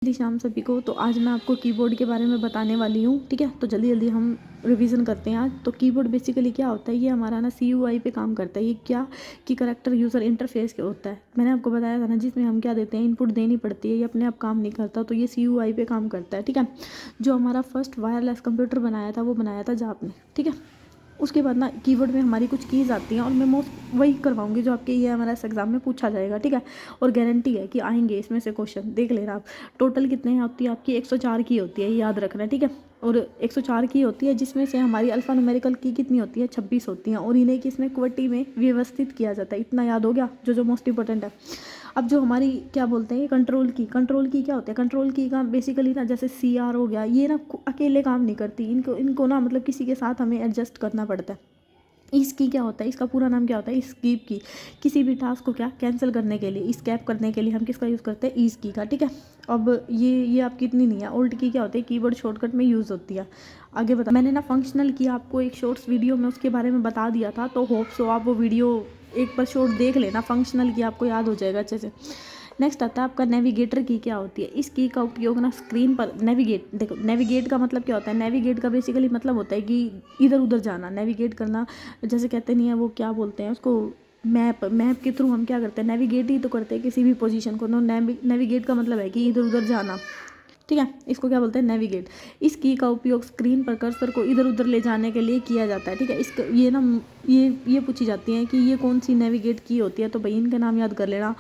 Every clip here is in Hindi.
जल्दी शाम सभी को। तो आज मैं आपको कीबोर्ड के बारे में बताने वाली हूँ, ठीक है। तो जल्दी जल्दी हम रिवीजन करते हैं आज। तो कीबोर्ड बेसिकली क्या होता है, ये हमारा ना CUI पे काम करता है। ये क्या कि करेक्टर यूज़र इंटरफेस के होता है। मैंने आपको बताया था ना, जिसमें हम क्या देते हैं, इनपुट देनी पड़ती है, ये अपने आप काम नहीं करता। तो ये CUI पे काम करता है, ठीक है। जो हमारा फर्स्ट वायरलेस कंप्यूटर बनाया था वो बनाया था जाप ने, ठीक है। उसके बाद ना कीबोर्ड में हमारी कुछ कीज़ आती हैं और मैं मोस्ट वही करवाऊंगी जो आपके ये हमारा एग्जाम में पूछा जाएगा, ठीक है। और गारंटी है कि आएंगे इसमें से क्वेश्चन, देख लेना आप। टोटल कितने होती है आपकी, 104 की होती है, ये याद रखना, ठीक है। और 104 की होती है, जिसमें से हमारी अल्फ़ा न्यूमेरिकल की कितनी होती है, 26 होती हैं। और इन्हें किसमें क्वटी में व्यवस्थित किया जाता है। इतना याद हो गया, जो मोस्ट इंपॉर्टेंट है। अब जो हमारी क्या बोलते हैं, कंट्रोल की क्या होता है, कंट्रोल की का बेसिकली ना, जैसे CR हो गया, ये ना अकेले काम नहीं करती। इनको इनको ना मतलब किसी के साथ हमें एडजस्ट करना पड़ता है। इसकी क्या होता है, इसका पूरा नाम क्या होता है, स्कीप की। किसी भी टास्क को क्या कैंसिल करने के लिए, स्कैप करने के लिए हम किसका यूज़ करते हैं, ईज की का, ठीक है। अब ये आपकी इतनी नहीं है। ओल्ड की क्या होती है, कीबोर्ड शॉर्टकट में यूज़ होती है। आगे बता, मैंने ना फंक्शनल की आपको एक शॉर्ट्स वीडियो में उसके बारे में बता दिया था। तो होप सो आप वो वीडियो एक बार शॉर्ट देख लेना, फंक्शनल की आपको याद हो जाएगा अच्छे से। नेक्स्ट आता है आपका नेविगेटर की। क्या होती है, इस की का उपयोग ना स्क्रीन पर नेविगेट, देखो नेविगेट का मतलब क्या होता है, नेविगेट का बेसिकली मतलब होता है कि इधर उधर जाना, नेविगेट करना। जैसे कहते नहीं है वो, क्या बोलते हैं उसको, मैप के थ्रू हम क्या करते हैं, नेविगेट ही तो करते हैं किसी भी पोजीशन को। नो नेविगेट का मतलब है कि इधर उधर जाना, ठीक है। इसको क्या बोलते हैं, नेविगेट। इस की का उपयोग स्क्रीन पर कर्सर को इधर उधर ले जाने के लिए किया जाता है, ठीक है। इसका ये ना, ये पूछी जाती है कि ये कौन सी नेविगेट की होती है। तो भाई इनके नाम याद कर लेना,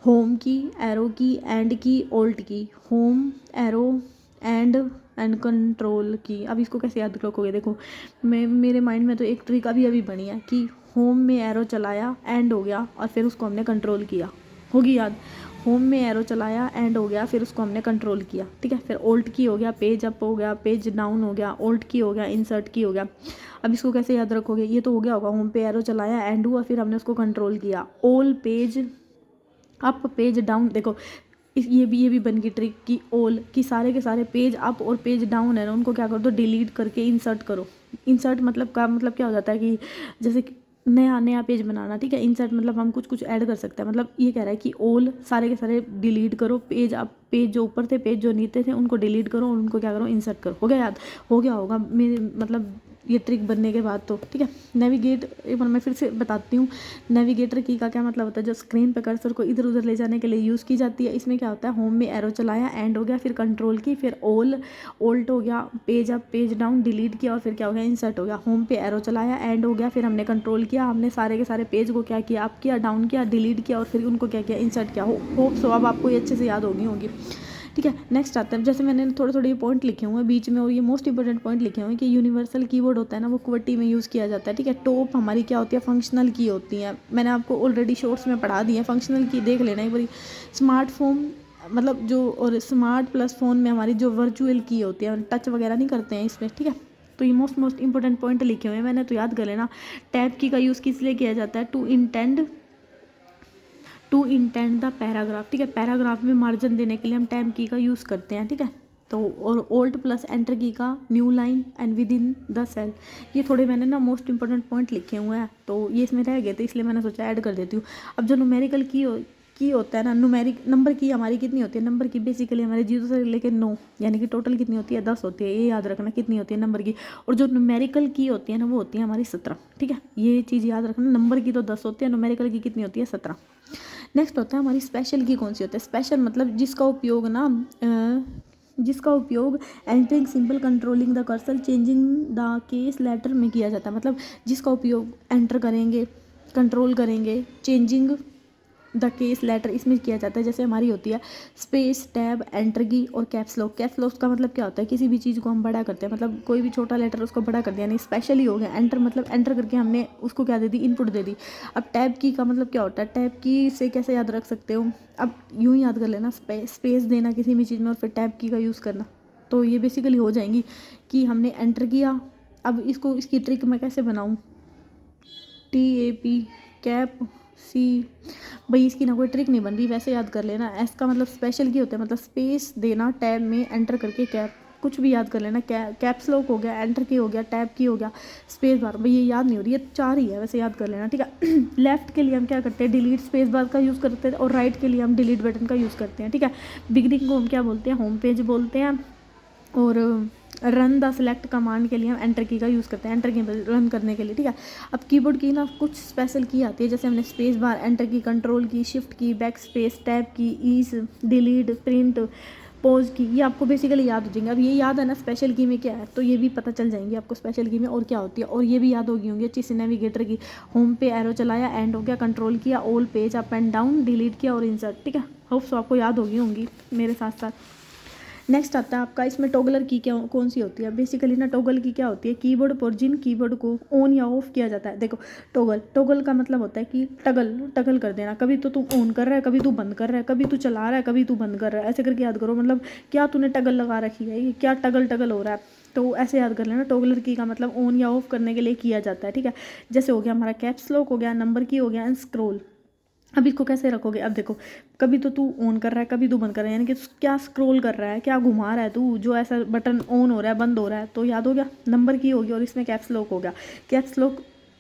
होम की, एरो की, एंड की, ओल्ट की। होम, एरो, एंड कंट्रोल की। अब इसको कैसे याद रखोगे, देखो मेरे माइंड में तो एक ट्रिक अभी अभी बनी है कि होम में एरो चलाया, एंड हो गया, और फिर उसको हमने कंट्रोल किया, होगी याद। होम में एरो चलाया, एंड हो गया, फिर उसको हमने कंट्रोल किया, ठीक है। फिर ओल्ट की हो गया, पेज अप हो गया, पेज डाउन हो गया, ओल्ट की हो गया, इंसर्ट की हो गया। अब इसको कैसे याद रखोगे, ये तो हो गया होगा, होम पे एरो चलाया, एंड हुआ, फिर हमने उसको कंट्रोल किया। All page up, page down, देखो ये भी बन गई ट्रिक की। ऑल की सारे के सारे पेज अप और पेज डाउन है ना, उनको क्या कर दो, डिलीट करके इंसर्ट करो। इंसर्ट मतलब का मतलब क्या हो जाता है कि जैसे कि नया नया पेज बनाना, ठीक है। इंसर्ट मतलब हम कुछ कुछ ऐड कर सकते हैं। मतलब ये कह रहा है कि ऑल सारे के सारे डिलीट करो, पेज अप, पेज जो ऊपर थे, पेज जो नीचे थे, उनको डिलीट करो और उनको क्या करो, इंसर्ट करो। हो गया याद, हो गया होगा मेरे मतलब ये ट्रिक बनने के बाद तो, ठीक है। नेविगेट एक बार मैं फिर से बताती हूँ। नेविगेटर की का क्या मतलब होता है, जो स्क्रीन पर कर्सर को इधर उधर ले जाने के लिए यूज़ की जाती है। इसमें क्या होता है, होम में एरो चलाया, एंड हो गया, फिर कंट्रोल की, फिर ओल्ट हो गया, page up, page down, delete किया, और फिर क्या हो गया, इंसर्ट हो गया। होम पे एरो चलाया, एंड हो गया, फिर हमने कंट्रोल किया, हमने सारे के सारे पेज को क्या किया, अप किया, डाउन किया, डिलीट किया, और फिर उनको क्या किया, इंसर्ट किया। होप सो अब आपको ये अच्छे से याद होगी, ठीक है। नेक्स्ट आता है, जैसे मैंने थोड़े थोड़े पॉइंट लिखे हुए हैं बीच में, और ये मोस्ट इंपॉर्टेंट पॉइंट लिखे हुए हैं कि यूनिवर्सल कीबोर्ड होता है ना, वो QWERTY में यूज़ किया जाता है, ठीक है। टॉप हमारी क्या होती है, फंक्शनल की होती है। मैंने आपको ऑलरेडी शॉर्ट्स में पढ़ा दी है, फंक्शनल की देख लेना एक बारी। स्मार्टफोन मतलब जो, और स्मार्ट प्लस फ़ोन में हमारी जो वर्चुअल की होती है, टच वगैरह नहीं करते हैं इसमें, ठीक है। तो ये मोस्ट इंपॉर्टेंट पॉइंट लिखे हुए हैं मैंने, तो याद कर लेना। टैब की का यूज़ किस लिए किया जाता है, टू इंटेंड द पैराग्राफ, ठीक है। पैराग्राफ में मार्जिन देने के लिए हम टैब की का यूज़ करते हैं, ठीक है। तो और ओल्ट प्लस एंटर की का new line and within the cell. ये थोड़े मैंने ना मोस्ट इंपॉर्टेंट पॉइंट लिखे हुए हैं, तो ये इसमें रह गए थे, इसलिए मैंने सोचा ऐड कर देती हूँ। अब जो न्यूमेरिकल की होता है ना, न्यूमेरिक नंबर की हमारी कितनी होती है, नंबर की बेसिकली हमारे 0 से लेकर 9, यानी कि टोटल कितनी होती है, 10 होती है। ये याद रखना कितनी होती है नंबर की। और जो न्यूमेरिकल की होती है ना, वो होती है हमारी 17, ठीक है। ये चीज़ याद रखना, नंबर की तो 10 होती है, न्यूमेरिकल की कितनी होती है, 17। नेक्स्ट होता है हमारी स्पेशल की। कौन सी होती है स्पेशल, मतलब जिसका उपयोग entering simple, controlling the cursor, changing the case letter में किया जाता है। मतलब जिसका उपयोग एंटर करेंगे, कंट्रोल करेंगे, चेंजिंग द केस लेटर इसमें किया जाता है। जैसे हमारी होती है स्पेस, टैब, एंटर की और कैप्स लॉक। कैप्स लॉक का मतलब क्या होता है, किसी भी चीज़ को हम बड़ा करते हैं, मतलब कोई भी छोटा लेटर उसको बड़ा कर दिया, नहीं स्पेशल ही हो गया। एंटर मतलब एंटर करके हमने उसको क्या दे दी, इनपुट दे दी। अब टैब की का मतलब क्या होता है, टैब की से कैसे याद रख सकते हो, अब यूँ ही याद कर लेना, स्पेस देना किसी भी चीज़ में और फिर टैब की का यूज़ करना। तो ये बेसिकली हो जाएंगी कि हमने एंटर किया। अब इसकी ट्रिक मैं कैसे बनाऊँ, TAP, कैप, सी। भाई इसकी ना कोई ट्रिक नहीं बन रही, वैसे याद कर लेना। एस का मतलब स्पेशल की होता है, मतलब स्पेस देना टैब में, एंटर करके कैप कुछ भी याद कर लेना, कैप्स लॉक हो गया, एंटर की हो गया, टैब की हो गया, स्पेस बार, भाई ये याद नहीं हो रही, ये 4 ही है वैसे, याद कर लेना, ठीक है। लेफ्ट के लिए हम क्या करते हैं, डिलीट स्पेस बार का यूज़ करते हैं, और राइट के लिए हम डिलीट बटन का यूज़ करते हैं, ठीक है। बिगिनिंग को हम क्या बोलते हैं, होम पेज बोलते हैं, और रन द सेलेक्ट कमांड के लिए हम एंटर की का यूज़ करते हैं, एंटर की रन करने के लिए, ठीक है। अब कीबोर्ड की ना कुछ स्पेशल की आती है, जैसे हमने स्पेस बार, एंटर की, कंट्रोल की, शिफ्ट की, बैक स्पेस, टैब की, ईज, डिलीट, प्रिंट, पॉज की, ये आपको बेसिकली याद हो जाएंगे। अब ये याद है ना स्पेशल की में क्या है, तो ये भी पता चल जाएंगे आपको स्पेशल की में और क्या होती है, और ये भी याद होगी होंगी अच्छी से। नेविगेटर की, होम पे एरो चलाया, एंड हो गया, कंट्रोल किया, all page up and down, delete किया और इंसर्ट, ठीक है। होप सो आपको याद होगी होंगी मेरे साथ साथ। नेक्स्ट आता है आपका, इसमें टॉगलर की क्या कौन सी होती है। बेसिकली ना टॉगल की क्या होती है, कीबोर्ड पर जिन कीबोर्ड को ऑन या ऑफ किया जाता है। देखो टॉगल का मतलब होता है कि टगल कर देना, कभी तो तू ऑन कर रहा है, कभी तू बंद कर रहा है, कभी तू चला रहा है, कभी तू बंद कर रहा है, ऐसे करके याद करो। मतलब क्या तूने टगल लगा रखी है, क्या टगल हो रहा है, तो ऐसे याद कर लेना। टॉगलर की का मतलब ऑन या ऑफ करने के लिए किया जाता है, ठीक है। जैसे हो गया हमारा कैप्स लॉक हो गया, नंबर की हो गया, एंड स्क्रॉल। अब इसको कैसे रखोगे, अब देखो कभी तो तू ऑन कर रहा है, कभी तू बंद कर रहा है, यानी कि क्या स्क्रॉल कर रहा है, क्या घुमा रहा है तू, जो ऐसा बटन ऑन हो रहा है, बंद हो रहा है, तो याद हो गया। नंबर की होगी, और इसमें कैप्स लॉक हो गया। कैप्स लॉक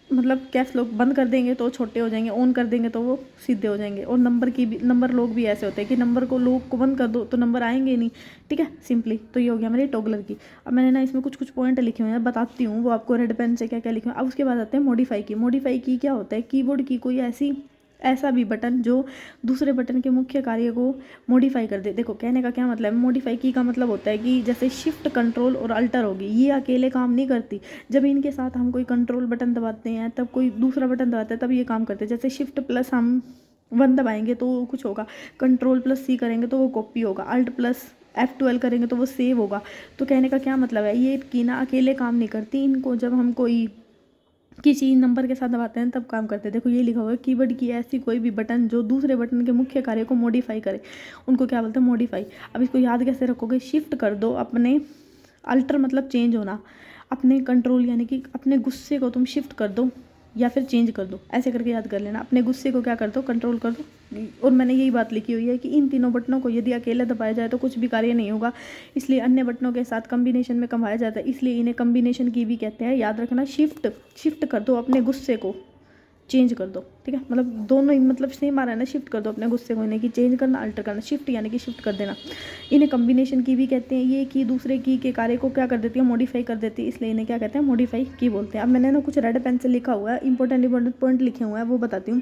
मतलब कैप्स लॉक बंद कर देंगे तो छोटे हो जाएंगे, ऑन कर देंगे तो वो सीधे हो जाएंगे। और नंबर की भी, नंबर लॉक भी ऐसे होते हैं कि नंबर को लॉक को बंद कर दो तो नंबर आएंगे ही नहीं, ठीक है, सिंपली। तो ये हो गया मेरी टॉगलर की। अब मैंने ना इसमें कुछ पॉइंट लिखे हुए हैं, बताती हूँ वो आपको रेड पेन से क्या क्या लिखे हुए हैं। अब उसके बाद आते हैं मॉडिफाई की। मॉडिफाई की क्या होता है, कीबोर्ड की कोई ऐसा भी बटन जो दूसरे बटन के मुख्य कार्य को मॉडिफाई कर दे। देखो कहने का क्या मतलब है, मॉडिफाई की का मतलब होता है कि जैसे शिफ्ट, कंट्रोल और अल्टर होगी, ये अकेले काम नहीं करती। जब इनके साथ हम कोई कंट्रोल बटन दबाते हैं, तब कोई दूसरा बटन दबाते हैं, तब ये काम करते हैं। जैसे शिफ्ट प्लस हम 1 दबाएंगे तो कुछ होगा, कंट्रोल प्लस C करेंगे तो वो कॉपी होगा, अल्ट प्लस F12 करेंगे तो वो सेव होगा। तो कहने का क्या मतलब है, ये की ना अकेले काम नहीं करती, इनको जब हम कोई किसी नंबर के साथ दबाते हैं तब काम करते हैं। देखो ये लिखा हुआ है, कीबोर्ड की ऐसी कोई भी बटन जो दूसरे बटन के मुख्य कार्य को मॉडिफाई करे, उनको क्या बोलते हैं, मॉडिफाई। अब इसको याद कैसे रखोगे, शिफ्ट कर दो अपने, अल्टर मतलब चेंज होना, अपने कंट्रोल यानी कि अपने गुस्से को तुम शिफ्ट कर दो या फिर चेंज कर दो, ऐसे करके याद कर लेना। अपने गुस्से को क्या कर दो, कंट्रोल कर दो। और मैंने यही बात लिखी हुई है कि इन तीनों बटनों को यदि अकेले दबाया जाए तो कुछ भी कार्य नहीं होगा, इसलिए अन्य बटनों के साथ कम्बिनेशन में कमाया जाता है, इसलिए इन्हें कम्बिनेशन की भी कहते हैं। याद रखना, शिफ्ट कर दो अपने गुस्से को, चेंज कर दो, ठीक है। मतलब दोनों ही मतलब सेम आ रहा है ना, शिफ्ट कर दो अपने गुस्से को, इन्हें कि चेंज करना, अल्टर करना, शिफ्ट यानी कि शिफ्ट कर देना। इन्हें कम्बिनेशन की भी कहते हैं। ये की दूसरे की के कार्य को क्या कर देती है, मॉडिफाई कर देती है, इसलिए इन्हें क्या कहते हैं, मॉडिफाई की बोलते हैं। अब मैंने ना कुछ रेड पेन से लिखा हुआ है, इंपॉर्टेंट पॉइंट लिखे हुए हैं, वो बताती हूँ।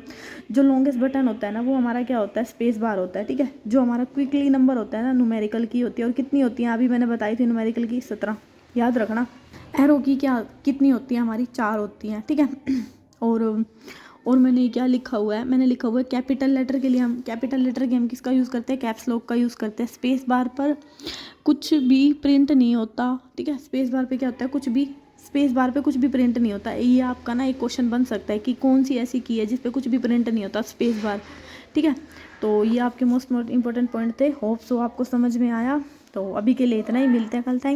जो लॉन्गेस्ट बटन होता है ना, वो हमारा क्या होता है, स्पेस बार होता है, ठीक है। जो हमारा क्विकली नंबर होता है ना, न्यूमेरिकल की होती है, और कितनी होती है अभी मैंने बताई थी, न्यूमेरिकल की 17, याद रखना। एरो की क्या कितनी होती है हमारी, 4 होती हैं, ठीक है। और मैंने क्या लिखा हुआ है, मैंने लिखा हुआ है कैपिटल लेटर के लिए हम किसका यूज़ करते हैं, कैप्स लॉक का यूज़ करते हैं। स्पेस बार पर कुछ भी प्रिंट नहीं होता, ठीक है। स्पेस बार पे क्या होता है, स्पेस बार पे कुछ भी प्रिंट नहीं होता। ये आपका ना एक क्वेश्चन बन सकता है कि कौन सी ऐसी की है जिस पे कुछ भी प्रिंट नहीं होता, स्पेस बार, ठीक है। तो ये आपके मोस्ट इंपॉर्टेंट पॉइंट थे। होप सो आपको समझ में आया। तो अभी के लिए इतना ही, मिलते हैं कल। थैंक